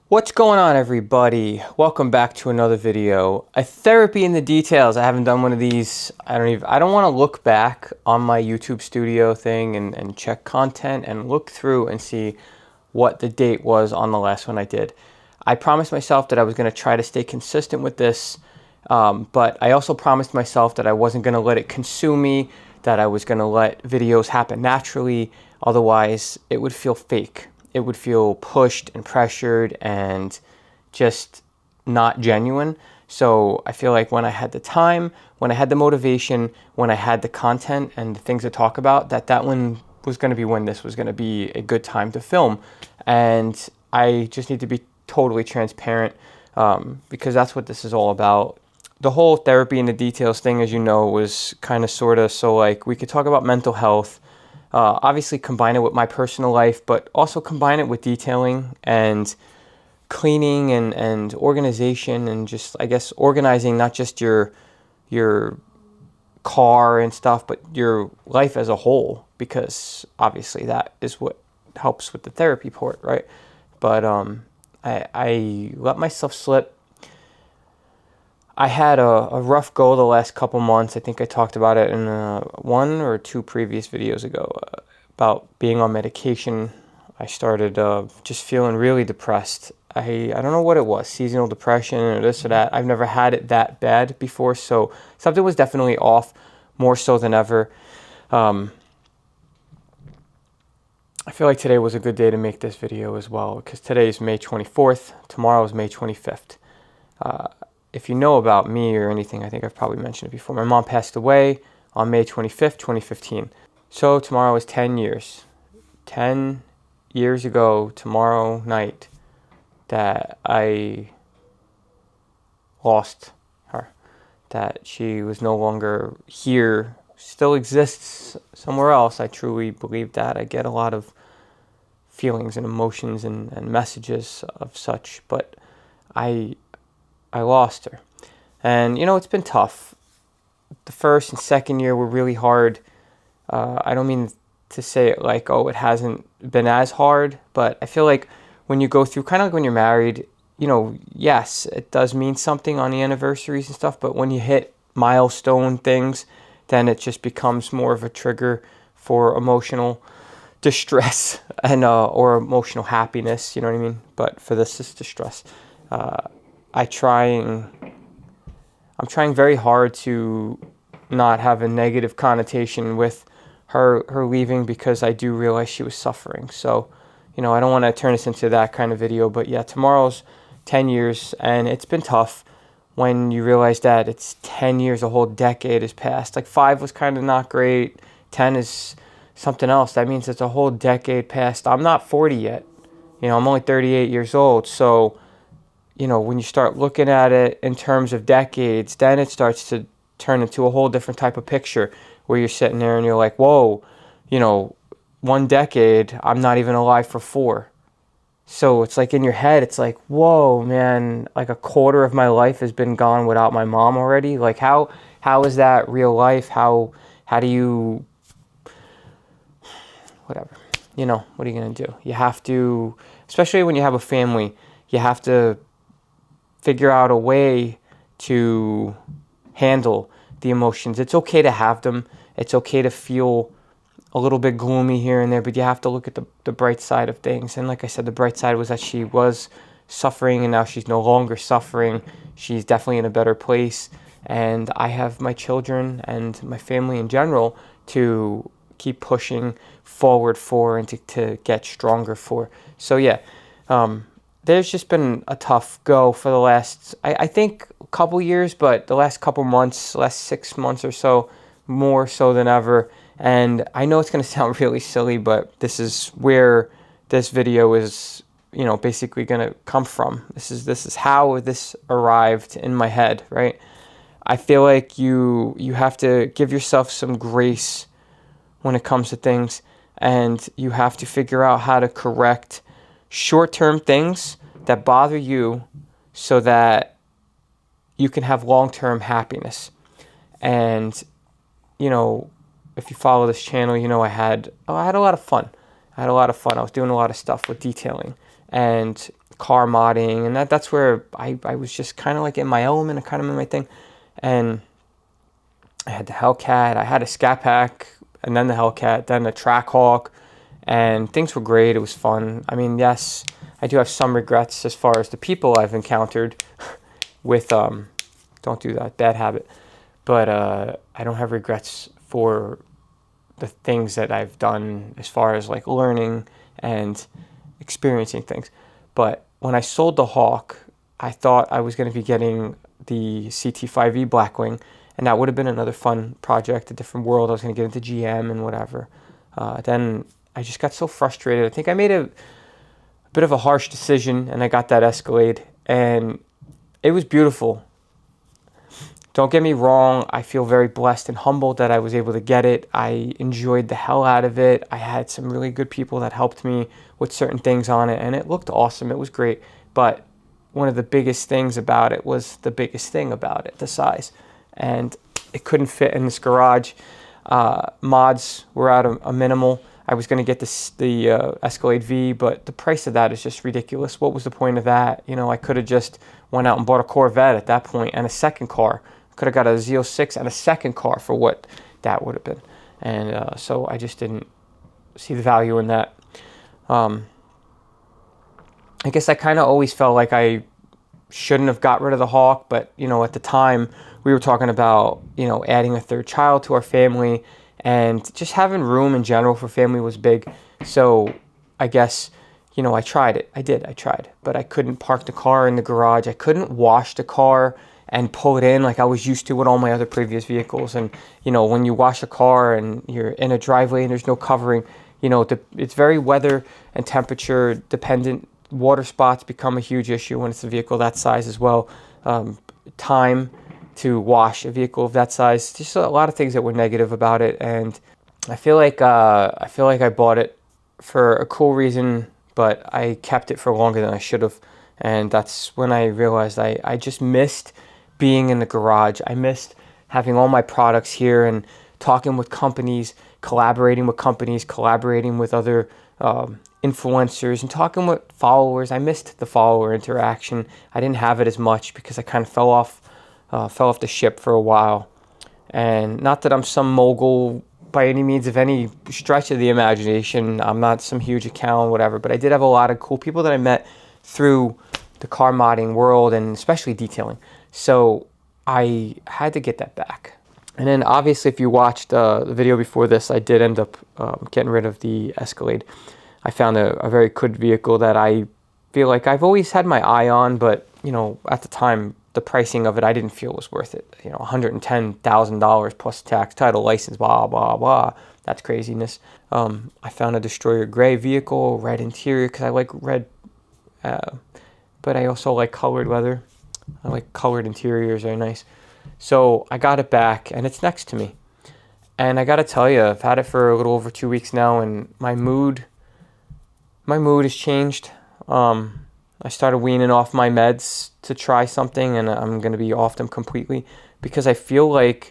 What's going on, everybody? Welcome back to another video. A therapy in the details. I haven't done one of these. I don't want to look back on my YouTube studio thing and check content and look through and see what the date was on the last one I did. I promised myself that I was going to try to stay consistent with this, but I also promised myself that I wasn't going to let it consume me, that I was going to let videos happen naturally. Otherwise, it would feel fake. It would feel pushed and pressured and just not genuine. So I feel like when I had the time, when I had the motivation, when I had the content and the things to talk about, that one was going to be when this was going to be a good time to film. And I just need to be totally transparent, because that's what this is all about. The whole therapy in the details thing, as you know, was kind of sort of so like we could talk about mental health, obviously combine it with my personal life, but also combine it with detailing and cleaning and organization and just, I guess, organizing not just your car and stuff, but your life as a whole, because obviously that is what helps with the therapy part, right? But I let myself slip. I had a rough go the last couple months. I think I talked about it in one or two previous videos ago, about being on medication. I started just feeling really depressed. I don't know what it was, seasonal depression or this or that. I've never had it that bad before, so something was definitely off, more so than ever. I feel like today was a good day to make this video as well, because today is May 24th. Tomorrow is May 25th. If you know about me or anything, I think I've probably mentioned it before. My mom passed away on May 25th, 2015. So tomorrow is 10 years. 10 years ago tomorrow night that I lost her. That she was no longer here, still exists somewhere else. I truly believe that. I get a lot of feelings and emotions and messages of such, but I lost her. And, it's been tough. The first and second year were really hard. I don't mean to say it like, oh, it hasn't been as hard, but I feel like when you go through, kind of like when you're married, yes, it does mean something on the anniversaries and stuff, but when you hit milestone things, then it just becomes more of a trigger for emotional distress and or emotional happiness, you know what I mean? But for this, it's distress. I'm trying very hard to not have a negative connotation with her leaving, because I do realize she was suffering. So, I don't want to turn this into that kind of video, but yeah, tomorrow's 10 years, and it's been tough when you realize that it's 10 years, a whole decade has passed. Like 5 was kind of not great, 10 is something else. That means it's a whole decade past. I'm not 40 yet. I'm only 38 years old, so when you start looking at it in terms of decades, then it starts to turn into a whole different type of picture, where you're sitting there and you're like, whoa, 1 decade, I'm not even alive for 4. So it's like in your head, it's like, whoa, man, like a quarter of my life has been gone without my mom already. Like how is that real life? How do you, whatever, what are you going to do? You have to, especially when you have a family, you have to figure out a way to handle the emotions. It's okay to have them. It's okay to feel a little bit gloomy here and there, but you have to look at the bright side of things. And like I said, the bright side was that she was suffering, and now she's no longer suffering. She's definitely in a better place. And I have my children and my family in general to keep pushing forward for and to get stronger for. So yeah, there's just been a tough go for the last, I think, couple years, but the last couple months, last 6 months or so, more so than ever. And I know it's going to sound really silly, but this is where this video is, basically going to come from. This is how this arrived in my head, right? I feel like you have to give yourself some grace when it comes to things, and you have to figure out how to correct short-term things that bother you so that you can have long-term happiness. And you know, if you follow this channel, you know I had a lot of fun. I had a lot of fun. I was doing a lot of stuff with detailing and car modding, and that's where I was just kind of like in my element, kind of in my thing. And I had the Hellcat, I had a Scat Pack, and then the Hellcat, then the Trackhawk, and things were great. It was fun. I mean, yes, I do have some regrets as far as the people I've encountered with, don't do that, bad habit. But I don't have regrets for the things that I've done as far as like learning and experiencing things. But when I sold the Hawk, I thought I was going to be getting the CT5E Blackwing, and that would have been another fun project, a different world. I was going to get into GM and whatever. Then I just got so frustrated. I think I made a bit of a harsh decision, and I got that Escalade, and it was beautiful. Don't get me wrong, I feel very blessed and humbled that I was able to get it. I enjoyed the hell out of it. I had some really good people that helped me with certain things on it, and it looked awesome. It was great. But one of the biggest things about it was the biggest thing about it, the size. And it couldn't fit in this garage. Mods were at a minimal. I was going to get the Escalade V, but the price of that is just ridiculous. What was the point of that? You know, I could have just went out and bought a Corvette at that point and a second car. Could have got a Z06 and a second car for what that would have been. And so I just didn't see the value in that. I guess I kind of always felt like I shouldn't have got rid of the Hawk, but, you know, at the time we were talking about, you know, adding a third child to our family, and just having room in general for family was big. So I guess, you know, I tried it. I tried. But I couldn't park the car in the garage. I couldn't wash the car and pull it in like I was used to with all my other previous vehicles. And, you know, when you wash a car and you're in a driveway and there's no covering, you know, it's very weather and temperature dependent. Water spots become a huge issue when it's a vehicle that size as well. Time to wash a vehicle of that size, just a lot of things that were negative about it. And I feel like I bought it for a cool reason, but I kept it for longer than I should have. And that's when I realized I just missed being in the garage. I missed having all my products here and talking with companies, collaborating with other influencers, and talking with followers. I missed the follower interaction. I didn't have it as much because I kind of fell off the ship for a while. And not that I'm some mogul by any means of any stretch of the imagination. I'm not some huge account, whatever, but I did have a lot of cool people that I met through the car modding world, and especially detailing. So I had to get that back. And then obviously if you watched the video before this, I did end up getting rid of the Escalade. I found a very good vehicle that I feel like I've always had my eye on, but, you know, at the time, the pricing of it, I didn't feel was worth it. You know, $110,000 plus tax, title, license, blah, blah, blah. That's craziness. I found a Destroyer gray vehicle, red interior, because I like red, but I also like colored leather. I like colored interiors, very nice. So I got it back, and it's next to me. And I got to tell you, I've had it for a little over 2 weeks now, and my mood has changed. I started weaning off my meds to try something, and I'm going to be off them completely, because I feel like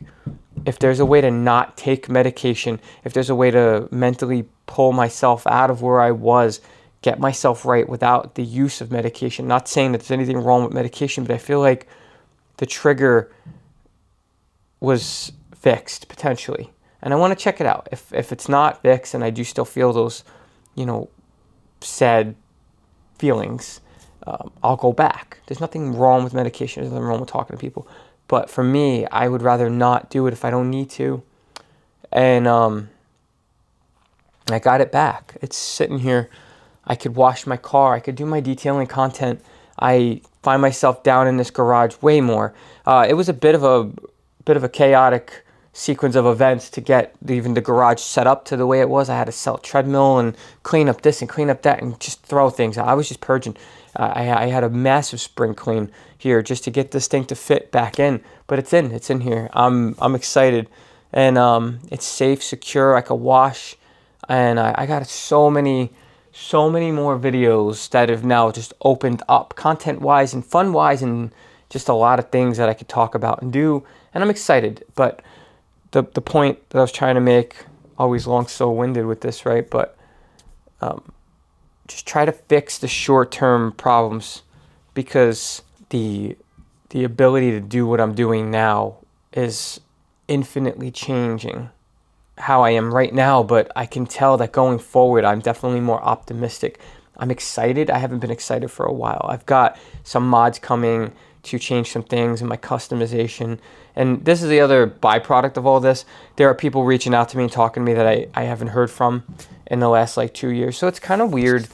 if there's a way to not take medication, if there's a way to mentally pull myself out of where I was, get myself right without the use of medication, not saying that there's anything wrong with medication, but I feel like the trigger was fixed potentially. And I want to check it out. If it's not fixed and I do still feel those, you know, sad feelings, I'll go back. There's nothing wrong with medication. There's nothing wrong with talking to people. But for me, I would rather not do it if I don't need to. And I got it back. It's sitting here. I could wash my car. I could do my detailing content. I find myself down in this garage way more. It was a bit of a chaotic sequence of events to get even the garage set up to the way it was. I had to sell a treadmill and clean up this and clean up that and just throw things out. I was just purging. I had a massive spring clean here just to get this thing to fit back in, but it's in here. I'm excited, and it's safe, secure. I could wash, and I got so many more videos that have now just opened up content-wise and fun-wise, and just a lot of things that I could talk about and do, and I'm excited. But the point that I was trying to make, always long so winded with this, right? But just try to fix the short term problems, because the ability to do what I'm doing now is infinitely changing how I am right now, but I can tell that going forward, I'm definitely more optimistic. I'm excited. I haven't been excited for a while. I've got some mods coming to change some things in my customization. And this is the other byproduct of all this. There are people reaching out to me and talking to me that I haven't heard from in the last like 2 years. So it's kind of weird.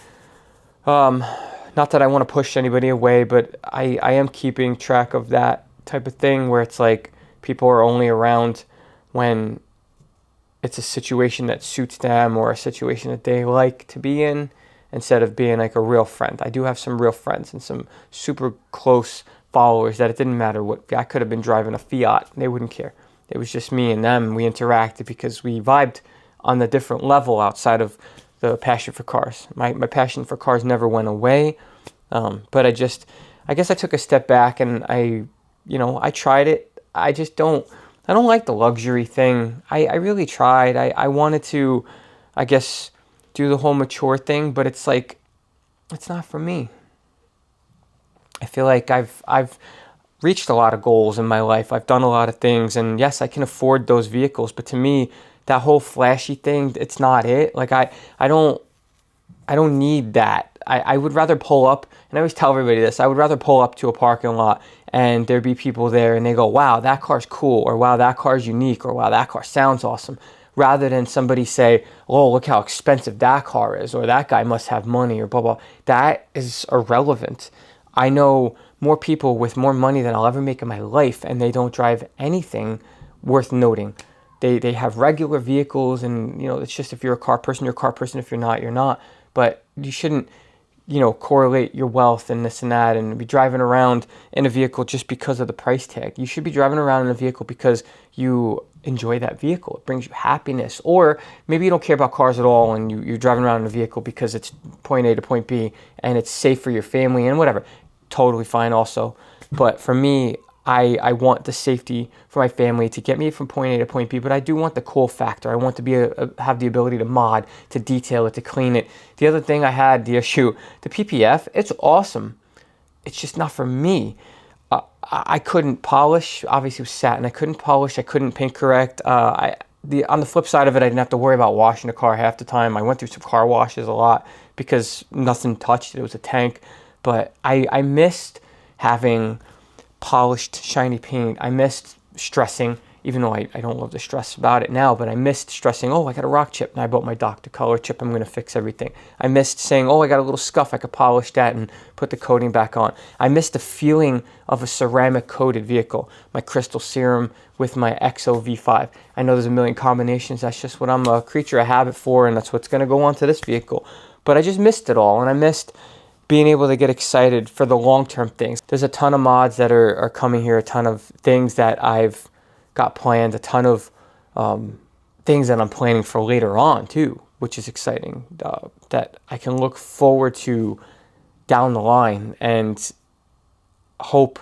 Not that I want to push anybody away, but I am keeping track of that type of thing where it's like people are only around when it's a situation that suits them or a situation that they like to be in, instead of being like a real friend. I do have some real friends and some super close followers that it didn't matter what. I could have been driving a Fiat. They wouldn't care. It was just me and them. We interacted because we vibed on a different level outside of the passion for cars. My passion for cars never went away. But I guess I took a step back and I tried it. I don't like the luxury thing. I really tried. I wanted to, I guess, do the whole mature thing, but it's like, it's not for me. I feel like I've reached a lot of goals in my life. I've done a lot of things, and yes, I can afford those vehicles, but to me, that whole flashy thing, it's not it. Like I don't need that. I would rather pull up, and I always tell everybody this, I would rather pull up to a parking lot and there be people there and they go, wow, that car's cool, or wow, that car's unique, or wow, that car sounds awesome, rather than somebody say, oh, look how expensive that car is, or that guy must have money, or blah, blah. That is irrelevant. I know more people with more money than I'll ever make in my life, and they don't drive anything worth noting. They have regular vehicles, and it's just, if you're a car person, you're a car person. If you're not, you're not. But you shouldn't correlate your wealth and this and that and be driving around in a vehicle just because of the price tag. You should be driving around in a vehicle because you enjoy that vehicle. It brings you happiness. Or maybe you don't care about cars at all and you're driving around in a vehicle because it's point A to point B and it's safe for your family and whatever. Totally fine also. But for me, I want the safety for my family to get me from point A to point B, but I do want the cool factor. I want to have the ability to mod, to detail it, to clean it. The other thing I had the issue, the PPF, it's awesome. It's just not for me. I couldn't polish. Obviously, it was satin. I couldn't polish. I couldn't paint correct. On the flip side of it, I didn't have to worry about washing the car half the time. I went through some car washes a lot because nothing touched it. It was a tank. But I missed having polished shiny paint. I missed stressing, even though I don't love to stress about it now, but I missed stressing, oh, I got a rock chip and I bought my Dr. Color chip, I'm going to fix everything. I missed saying, oh, I got a little scuff, I could polish that and put the coating back on. I missed the feeling of a ceramic coated vehicle, my crystal serum with my XO V5. I know there's a million combinations, that's just what I'm a creature of habit for, and that's what's going to go onto this vehicle. But I just missed it all, and I missed being able to get excited for the long-term things. There's a ton of mods that are coming here, a ton of things that I've got planned, a ton of things that I'm planning for later on too, which is exciting, that I can look forward to down the line and hope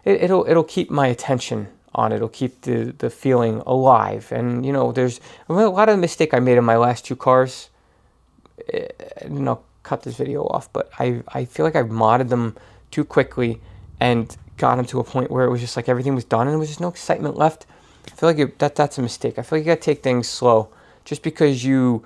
it'll keep my attention on it. It'll keep the feeling alive. And there's a lot of mistake I made in my last two cars. Cut this video off, but I feel like I modded them too quickly and got them to a point where it was just like everything was done and there was just no excitement left. I feel like that's a mistake. I feel like you gotta take things slow. Just because you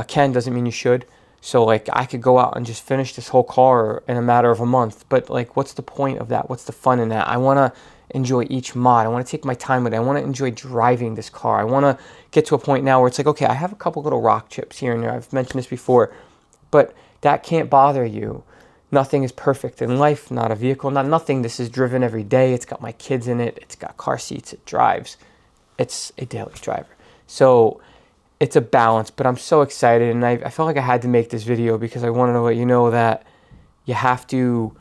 can doesn't mean you should. So like I could go out and just finish this whole car in a matter of a month, but like what's the point of that? What's the fun in that? I want to enjoy each mod. I want to take my time with it. I want to enjoy driving this car. I want to get to a point now where it's like, okay, I have a couple little rock chips here and there. I've mentioned this before, but that can't bother you. Nothing is perfect in life, not a vehicle, not nothing. This is driven every day. It's got my kids in it. It's got car seats. It drives. It's a daily driver. So it's a balance, but I'm so excited. And I felt like I had to make this video because I wanted to let you know that you have to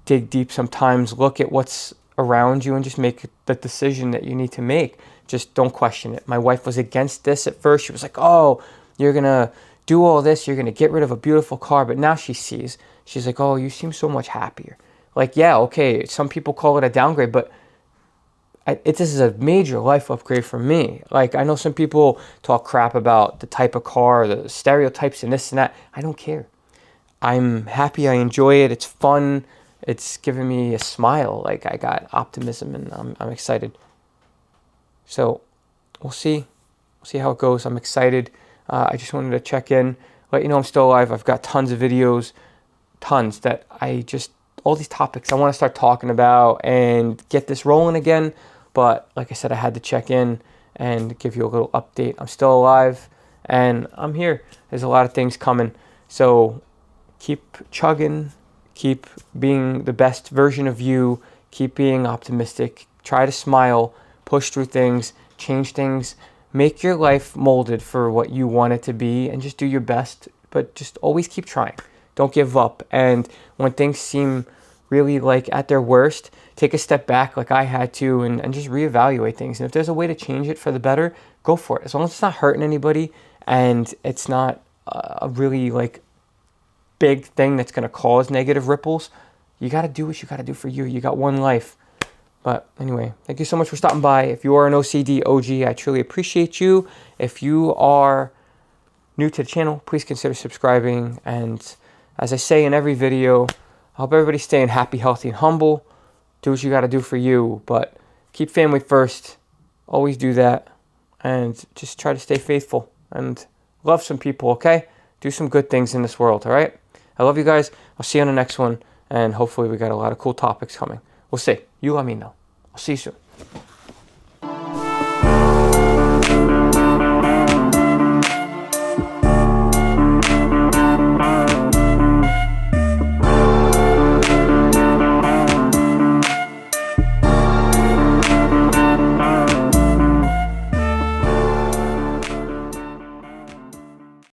dig deep sometimes, look at what's around you and just make the decision that you need to make. Just don't question it. My wife was against this at first. She was like, oh, you're going to do all this, you're going to get rid of a beautiful car. But now she's like, oh, you seem so much happier. Like, yeah, okay, some people call it a downgrade, but this is a major life upgrade for me. Like, I know some people talk crap about the type of car, the stereotypes and this and that. I don't care. I'm happy. I enjoy it. It's fun. It's giving me a smile. Like, I got optimism, and I'm excited. So we'll see. We'll see how it goes. I'm excited. I just wanted to check in, let you know I'm still alive. I've got tons of videos, tons that all these topics I want to start talking about and get this rolling again. But like I said, I had to check in and give you a little update. I'm still alive and I'm here. There's a lot of things coming. So keep chugging, keep being the best version of you, keep being optimistic, try to smile, push through things, change things, make your life molded for what you want it to be, and just do your best, but just always keep trying. Don't give up. And when things seem really like at their worst, take a step back like I had to, and just reevaluate things. And if there's a way to change it for the better, go for it. As long as it's not hurting anybody and it's not a really like big thing that's going to cause negative ripples, you got to do what you got to do for you. You got one life. But anyway, thank you so much for stopping by. If you are an OCD OG, I truly appreciate you. If you are new to the channel, please consider subscribing. And as I say in every video, I hope everybody staying happy, healthy, and humble. Do what you got to do for you, but keep family first. Always do that. And just try to stay faithful and love some people, okay? Do some good things in this world, all right? I love you guys. I'll see you on the next one. And hopefully we got a lot of cool topics coming. We'll see. You let me know. I'll see you soon.